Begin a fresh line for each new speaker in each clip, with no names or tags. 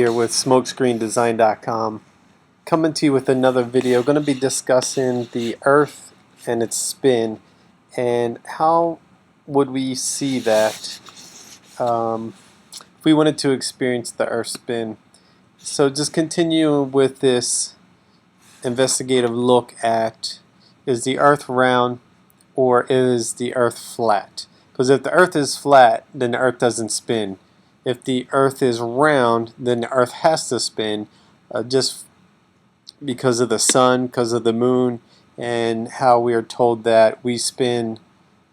Here with smokescreendesign.com, coming to you with another video. Going to be discussing the Earth and its spin and how would we see that if we wanted to experience the Earth spin. So just continue with this investigative look at, is the Earth round or is the Earth flat? Because if the Earth is flat, then the Earth doesn't spin. If the Earth is round, then the Earth has to spin, just because of the sun, because of the moon, and how we are told that we spin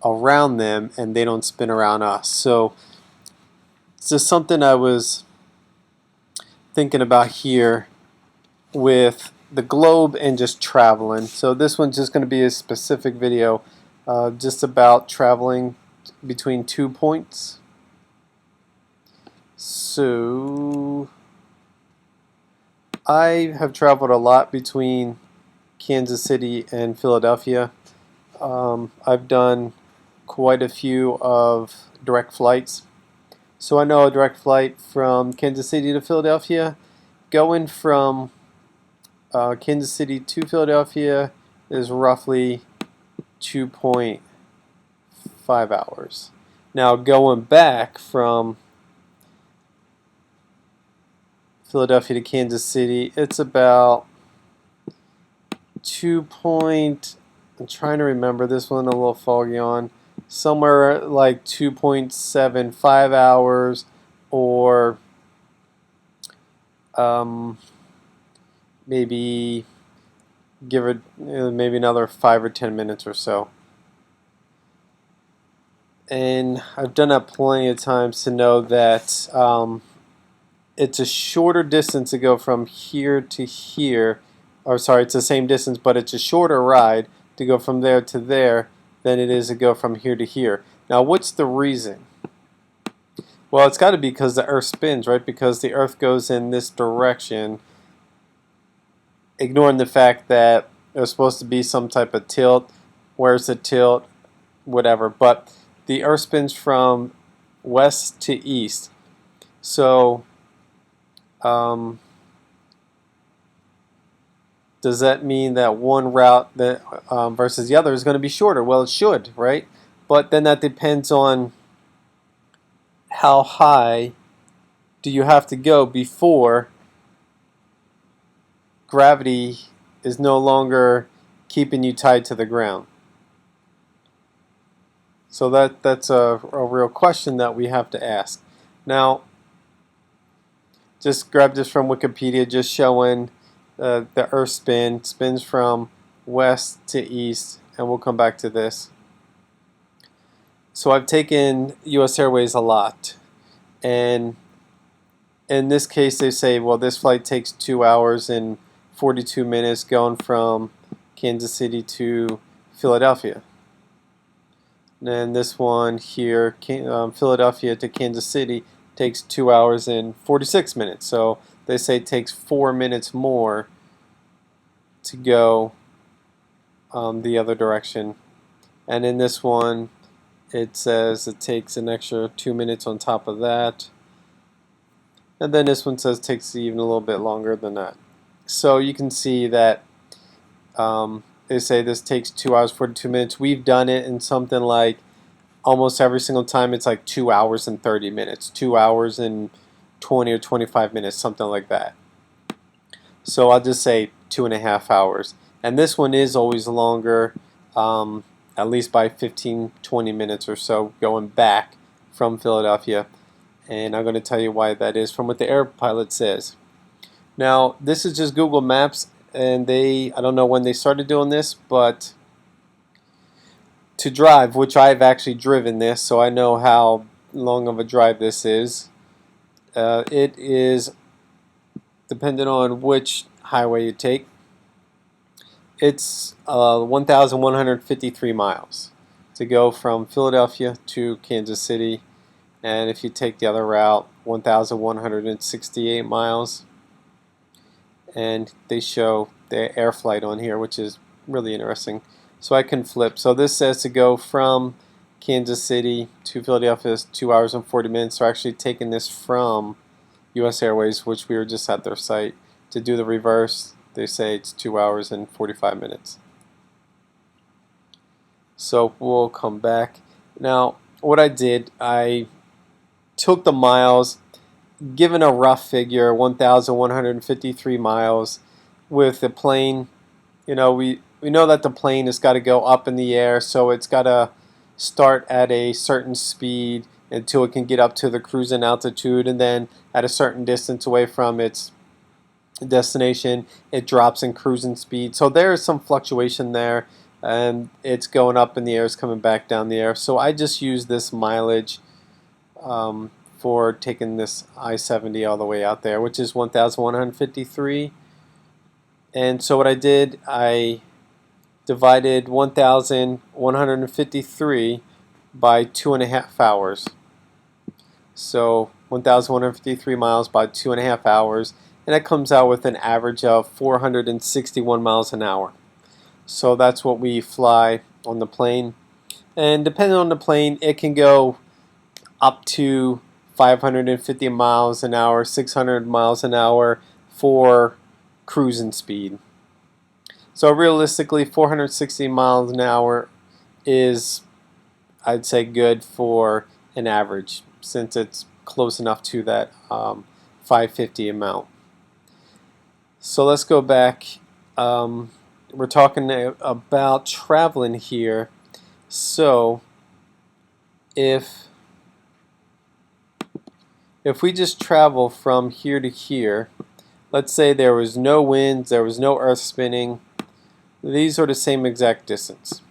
around them and they don't spin around us. So it's just something I was thinking about here with the globe and just traveling. So this one's just going to be a specific video just about traveling between 2 points. So I have traveled a lot between Kansas City and Philadelphia. I've done quite a few of direct flights. So I know a direct flight from Kansas City to Philadelphia, going from Kansas City to Philadelphia is roughly 2.5 hours. Now going back from Philadelphia to Kansas City, it's about I'm trying to remember this one, a little foggy on, somewhere like 2.75 hours, or maybe give it maybe another 5 or 10 minutes or so. And I've done that plenty of times to know that it's a shorter distance to go from here to here, or sorry, it's the same distance, but it's a shorter ride to go from there to there than it is to go from here to here. Now, what's the reason? Well, it's got to be because the Earth spins, right? Because the Earth goes in this direction, ignoring the fact that there's supposed to be some type of tilt. Where's the tilt? Whatever. But the Earth spins from west to east. So does that mean that one route that versus the other is going to be shorter? Well, it should, right? But then that depends on how high do you have to go before gravity is no longer keeping you tied to the ground. So that's a real question that we have to ask. Now, just grab this from Wikipedia, just showing the Earth spins from west to east, and we'll come back to this. So I've taken US Airways a lot, and in this case they say, well, this flight takes 2 hours and 42 minutes going from Kansas City to Philadelphia. And this one here, Philadelphia to Kansas City, takes 2 hours and 46 minutes. So they say it takes 4 minutes more to go the other direction. And in this one, it says it takes an extra 2 minutes on top of that. And then this one says it takes even a little bit longer than that. So you can see that they say this takes 2 hours 42 minutes. We've done it in something like almost every single time it's like 2 hours and 30 minutes, 2 hours and 20 or 25 minutes, something like that. So I'll just say 2.5 hours. And this one is always longer, at least by 15-20 minutes or so going back from Philadelphia. And I'm going to tell you why that is from what the air pilot says. Now, this is just Google Maps, and I don't know when they started doing this, but to drive, which I've actually driven this, so I know how long of a drive this is. It is, depending on which highway you take, it's 1,153 miles to go from Philadelphia to Kansas City, and if you take the other route, 1,168 miles. And they show the air flight on here, which is really interesting. So I can flip. So this says to go from Kansas City to Philadelphia is 2 hours and 40 minutes. So actually taking this from US Airways, which we were just at their site. To do the reverse, they say it's 2 hours and 45 minutes. So we'll come back. Now, what I did, I took the miles, given a rough figure, 1,153 miles with the plane. You know, we know that the plane has got to go up in the air, so it's got to start at a certain speed until it can get up to the cruising altitude, and then at a certain distance away from its destination, it drops in cruising speed. So there is some fluctuation there, and it's going up in the air, it's coming back down the air. So I just use this mileage for taking this I-70 all the way out there, which is 1,153. And so what I did, I divided 1,153 by 2.5 hours. So 1,153 miles by 2.5 hours, and that comes out with an average of 461 miles an hour. So that's what we fly on the plane. And depending on the plane, it can go up to 550 miles an hour, 600 miles an hour for cruising speed. So realistically, 460 miles an hour is, I'd say, good for an average, since it's close enough to that 550 amount. So let's go back. We're talking about traveling here. So if we just travel from here to here, let's say there was no winds, there was no earth spinning, these are the same exact distance.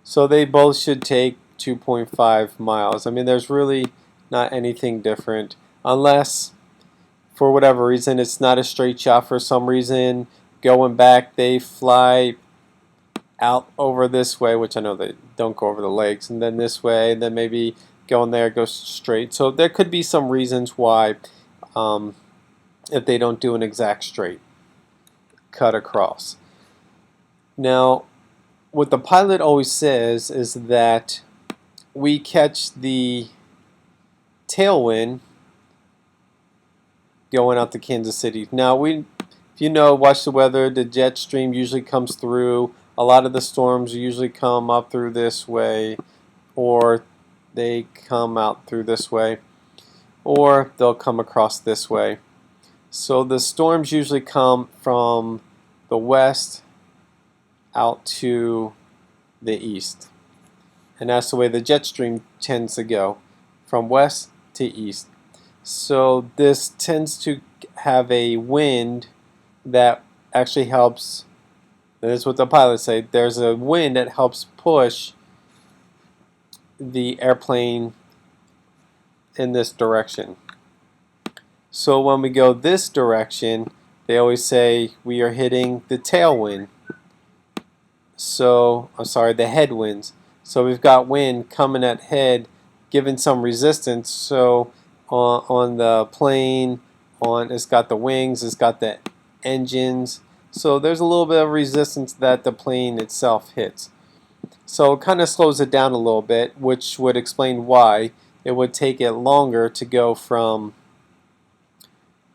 So they both should take 2.5 miles. I mean, there's really not anything different, unless for whatever reason it's not a straight shot. For some reason, going back, they fly out over this way, which I know they don't go over the lakes, and then this way, and then maybe going there goes straight. So there could be some reasons why, if they don't do an exact straight cut across. Now, what the pilot always says is that we catch the tailwind going out to Kansas City. Now, if you know, watch the weather, the jet stream usually comes through. A lot of the storms usually come up through this way, or they come out through this way, or they'll come across this way. So the storms usually come from the west out to the east. And that's the way the jet stream tends to go, from west to east. So this tends to have a wind that actually helps. That is what the pilots say. There's a wind that helps push the airplane in this direction. So when we go this direction, they always say we are hitting the tailwind. So, I'm sorry, the headwinds. So we've got wind coming at head, giving some resistance. So on the plane, it's got the wings, it's got the engines. So there's a little bit of resistance that the plane itself hits. So it kind of slows it down a little bit, which would explain why it would take it longer to go from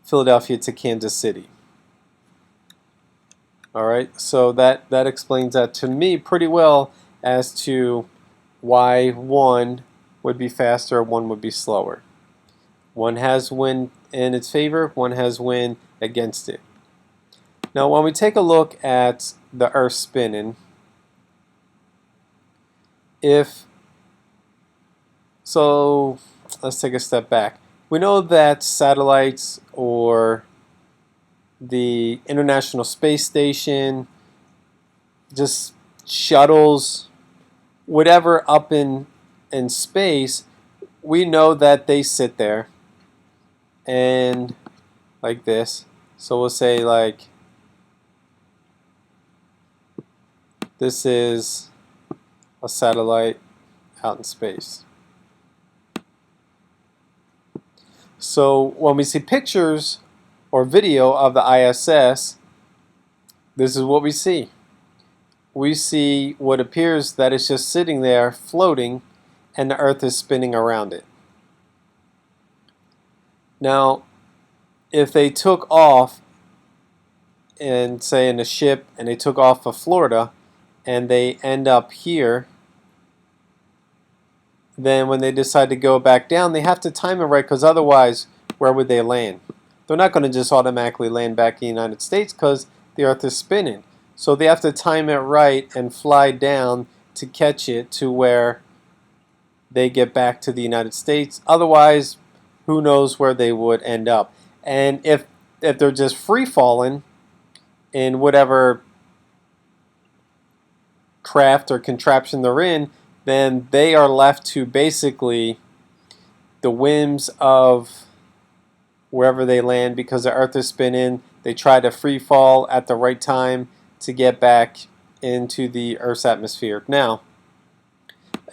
Philadelphia to Kansas City. Alright, so that explains that to me pretty well as to why one would be faster, one would be slower. One has wind in its favor, one has wind against it. Now when we take a look at the Earth spinning, so let's take a step back. We know that satellites, or the International Space Station, just shuttles, whatever up in space, we know that they sit there and like this. So we'll say like this is a satellite out in space. So when we see pictures or video of the ISS, this is what we see. We see what appears that it's just sitting there floating, and the Earth is spinning around it. Now, if they took off and say in a ship and they took off of Florida and they end up here, then when they decide to go back down, they have to time it right, because otherwise, where would they land? They're not going to just automatically land back in the United States because the Earth is spinning. So they have to time it right and fly down to catch it to where they get back to the United States. Otherwise, who knows where they would end up. And if they're just free falling in whatever craft or contraption they're in, then they are left to basically the whims of wherever they land, because the Earth is spinning. They try to free fall at the right time to get back into the Earth's atmosphere. Now,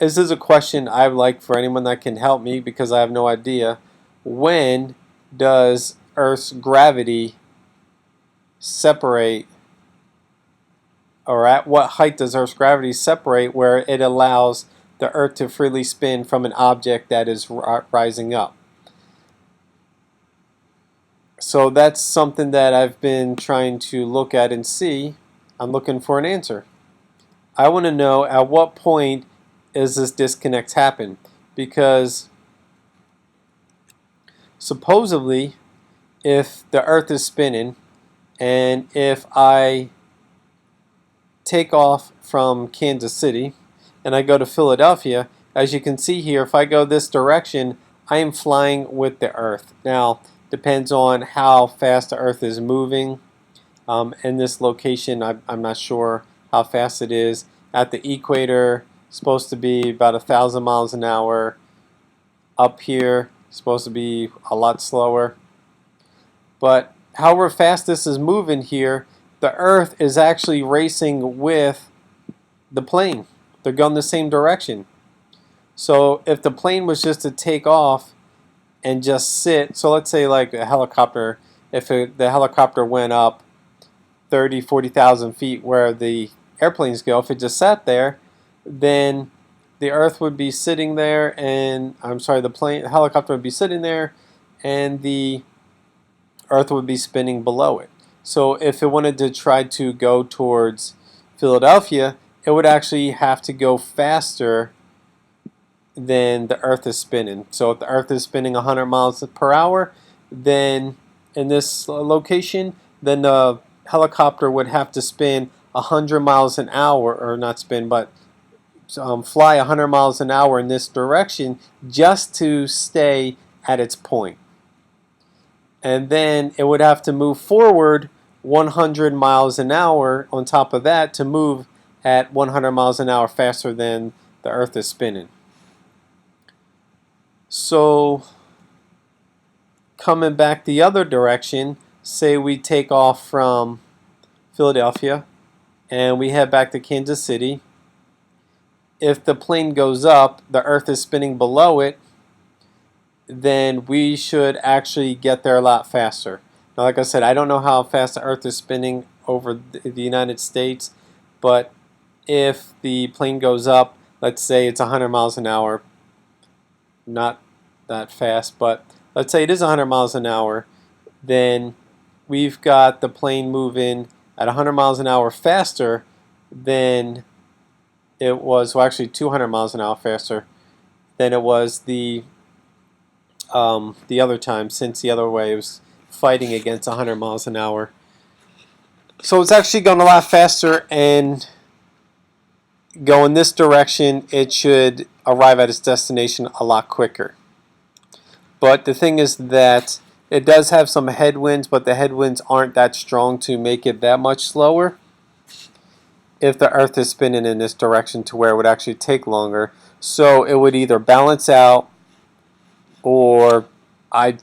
this is a question I'd like for anyone that can help me, because I have no idea. When does Earth's gravity separate, or at what height does Earth's gravity separate where it allows the Earth to freely spin from an object that is rising up? So that's something that I've been trying to look at and see. I'm looking for an answer. I want to know at what point is this disconnect happen, because supposedly if the Earth is spinning and if I take off from Kansas City and I go to Philadelphia, as you can see here, if I go this direction, I am flying with the Earth. Now, depends on how fast the Earth is moving. In this location, I'm not sure how fast it is. At the equator, it's supposed to be about 1,000 miles an hour. Up here, it's supposed to be a lot slower. But however fast this is moving here, the Earth is actually racing with the plane. They're going the same direction. So if the plane was just to take off and just sit, so let's say like a helicopter, if the helicopter went up 30, 40,000 feet where the airplanes go, if it just sat there, then the Earth would be sitting there, and the helicopter would be sitting there, and the Earth would be spinning below it. So if it wanted to try to go towards Philadelphia, it would actually have to go faster than the Earth is spinning. So if the Earth is spinning 100 miles per hour, then in this location, then the helicopter would have to spin 100 miles an hour, or not spin, but fly 100 miles an hour in this direction just to stay at its point. And then it would have to move forward 100 miles an hour on top of that to move at 100 miles an hour faster than the Earth is spinning. So coming back the other direction, say we take off from Philadelphia and we head back to Kansas City. If the plane goes up, the Earth is spinning below it, then we should actually get there a lot faster. Now, like I said, I don't know how fast the Earth is spinning over the United States, but if the plane goes up, let's say it's 100 miles an hour, not that fast, but let's say it is 100 miles an hour, then we've got the plane moving at 100 miles an hour faster than it was, well, actually 200 miles an hour faster than it was the other time, since the other way it was fighting against 100 miles an hour. So it's actually going a lot faster, and going this direction, it should arrive at its destination a lot quicker. But the thing is that it does have some headwinds, but the headwinds aren't that strong to make it that much slower if the Earth is spinning in this direction, to where it would actually take longer. So it would either balance out, or I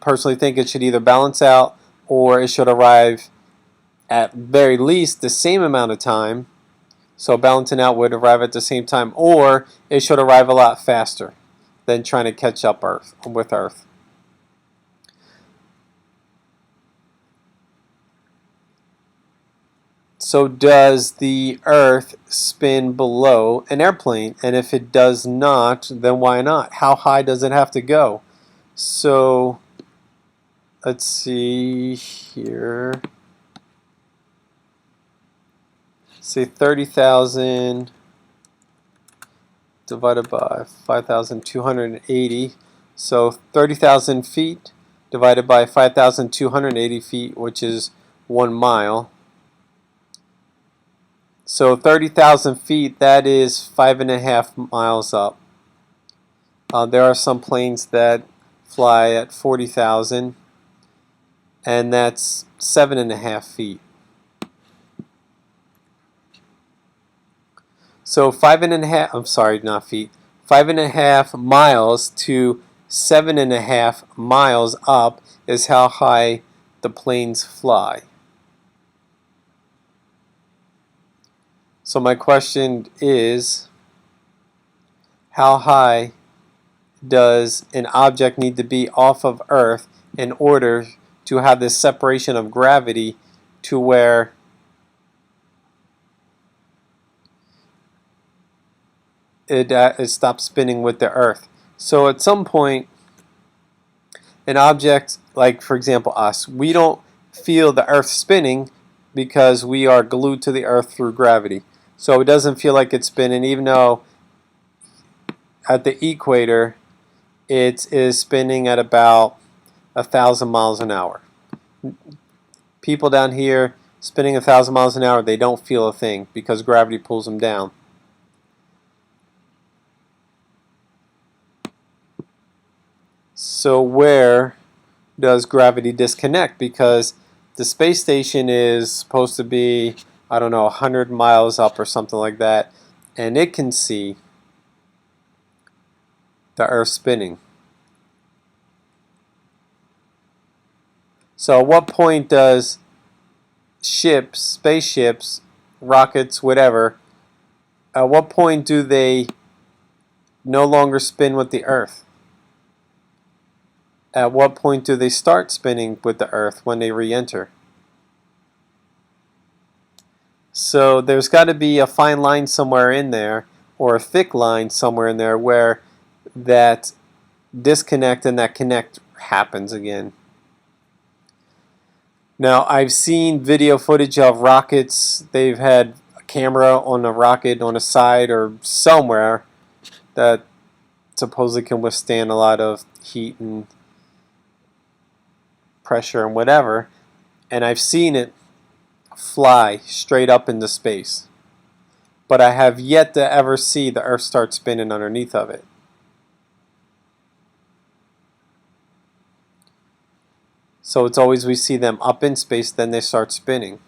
personally think it should either balance out, or it should arrive at very least the same amount of time. So balancing out would arrive at the same time, or it should arrive a lot faster than trying to catch up with Earth. So does the Earth spin below an airplane? And if it does not, then why not? How high does it have to go? So let's see here. Say 30,000 divided by 5,280. So 30,000 feet divided by 5,280 feet, which is 1 mile. So 30,000 feet, that is 5.5 miles up. There are some planes that fly at 40,000, and that's 7.5 feet. So 5.5, I'm sorry, not feet, 5.5 miles to 7.5 miles up is how high the planes fly. So my question is, how high does an object need to be off of Earth in order to have this separation of gravity to where it stops spinning with the Earth? So at some point, an object, like for example us, we don't feel the Earth spinning because we are glued to the Earth through gravity. So it doesn't feel like it's spinning, even though at the equator it is spinning at about 1,000 miles an hour. People down here spinning 1,000 miles an hour, they don't feel a thing because gravity pulls them down. So where does gravity disconnect? Because the space station is supposed to be, I don't know, 100 miles up or something like that, and it can see the Earth spinning. So at what point does ships, spaceships, rockets, whatever, at what point do they no longer spin with the Earth? At what point do they start spinning with the Earth when they re-enter? So there's got to be a fine line somewhere in there, or a thick line somewhere in there, where that disconnect and that connect happens again. Now, I've seen video footage of rockets. They've had a camera on a rocket on a side or somewhere that supposedly can withstand a lot of heat and pressure and whatever. And I've seen it fly straight up into space. But I have yet to ever see the Earth start spinning underneath of it. So it's always we see them up in space, then they start spinning.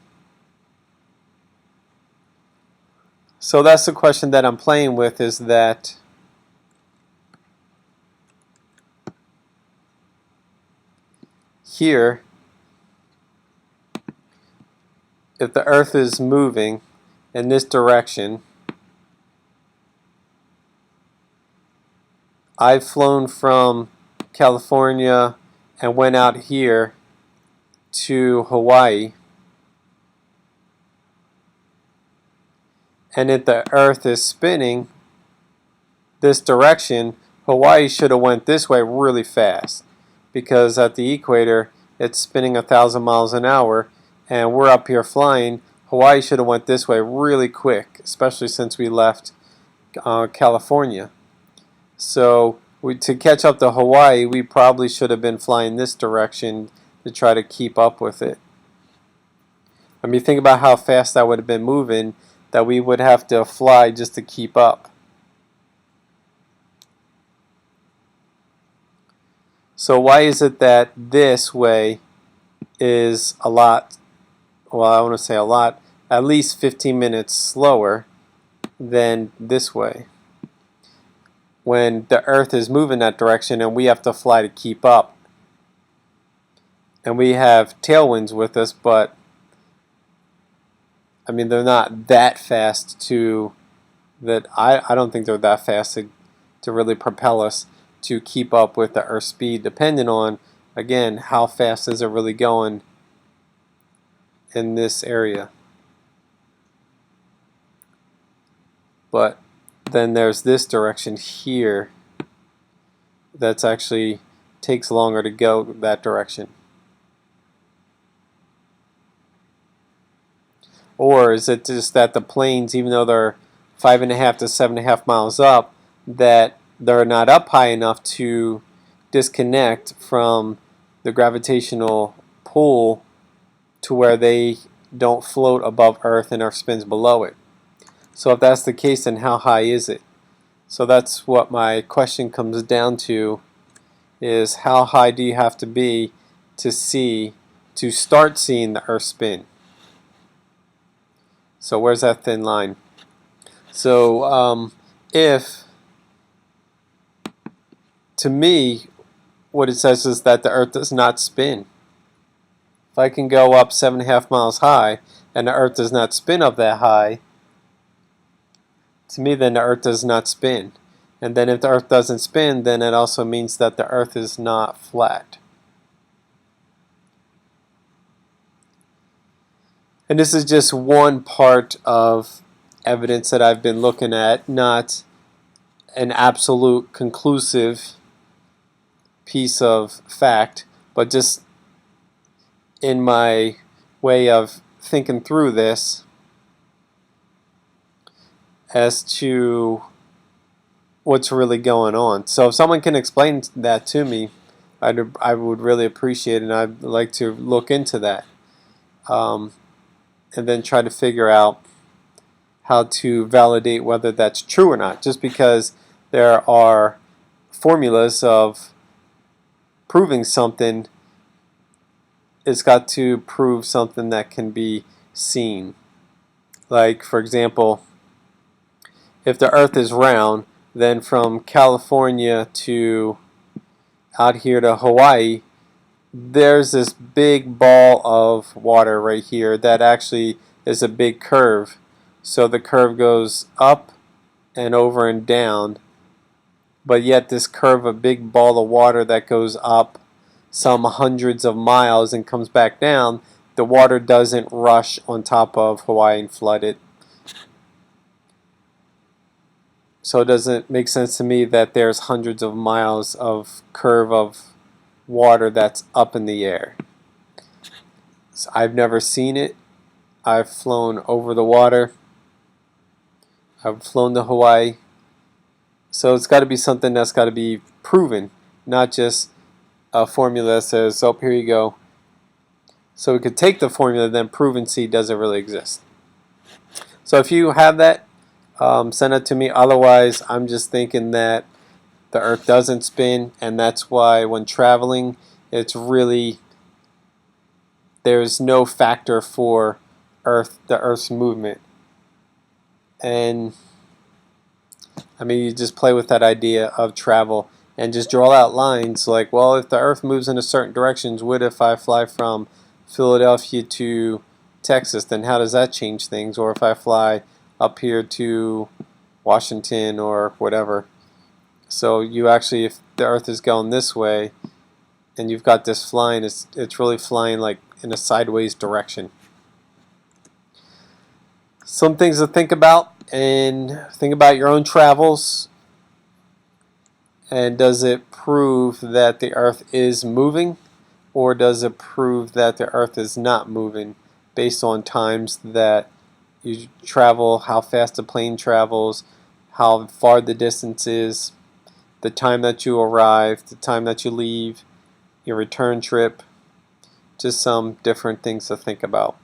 So that's the question that I'm playing with, is that here, if the Earth is moving in this direction, I've flown from California and went out here to Hawaii, and if the Earth is spinning this direction, Hawaii should have went this way really fast, because at the equator it's spinning 1,000 miles an hour, and we're up here flying. Hawaii should have went this way really quick, especially since we left California. So to catch up to Hawaii, we probably should have been flying this direction to try to keep up with it. I mean, think about how fast that would have been moving, that we would have to fly just to keep up. So why is it that this way is a lot, well, I want to say a lot, at least 15 minutes slower than this way, when the Earth is moving that direction and we have to fly to keep up? And we have tailwinds with us, but I mean, they're not that fast to that. I don't think they're that fast to really propel us to keep up with the Earth speed, depending on, again, how fast is it really going in this area. But then there's this direction here that's actually takes longer to go that direction. Or is it just that the planes, even though they're 5.5 to 7.5 miles up, that they're not up high enough to disconnect from the gravitational pull to where they don't float above Earth and Earth spins below it? So if that's the case, then how high is it? So that's what my question comes down to, is how high do you have to be to start seeing the Earth spin? So where's that thin line? So if, to me, what it says is that the Earth does not spin. If I can go up 7.5 miles high and the Earth does not spin up that high, to me then the Earth does not spin. And then if the Earth doesn't spin, then it also means that the Earth is not flat. And this is just one part of evidence that I've been looking at, not an absolute conclusive piece of fact, but just in my way of thinking through this as to what's really going on. So if someone can explain that to me, I would really appreciate it, and I'd like to look into that, and then try to figure out how to validate whether that's true or not. Just because there are formulas of proving something, it's got to prove something that can be seen. Like, for example, if the Earth is round, then from California to out here to Hawaii, there's this big ball of water right here that actually is a big curve. So the curve goes up and over and down, but yet this curve, a big ball of water that goes up some hundreds of miles and comes back down, the water doesn't rush on top of Hawaii and flood it. So it doesn't make sense to me that there's hundreds of miles of curve of water that's up in the air. So I've never seen it. I've flown over the water. I've flown to Hawaii. So it's got to be something that's got to be proven, not just a formula that says, oh, here you go. So we could take the formula, then prove and see does it really exist. So if you have that, send it to me. Otherwise, I'm just thinking that the Earth doesn't spin, and that's why when traveling, it's really, there's no factor for the Earth's movement. And I mean, you just play with that idea of travel and just draw out lines like, well, if the Earth moves in a certain directions, what if I fly from Philadelphia to Texas, then how does that change things? Or if I fly up here to Washington or whatever. So you actually, if the Earth is going this way and you've got this flying, it's really flying like in a sideways direction. Some things to think about, and think about your own travels. And does it prove that the Earth is moving, or does it prove that the Earth is not moving based on times that you travel, how fast the plane travels, how far the distance is, the time that you arrive, the time that you leave, your return trip? Just some different things to think about.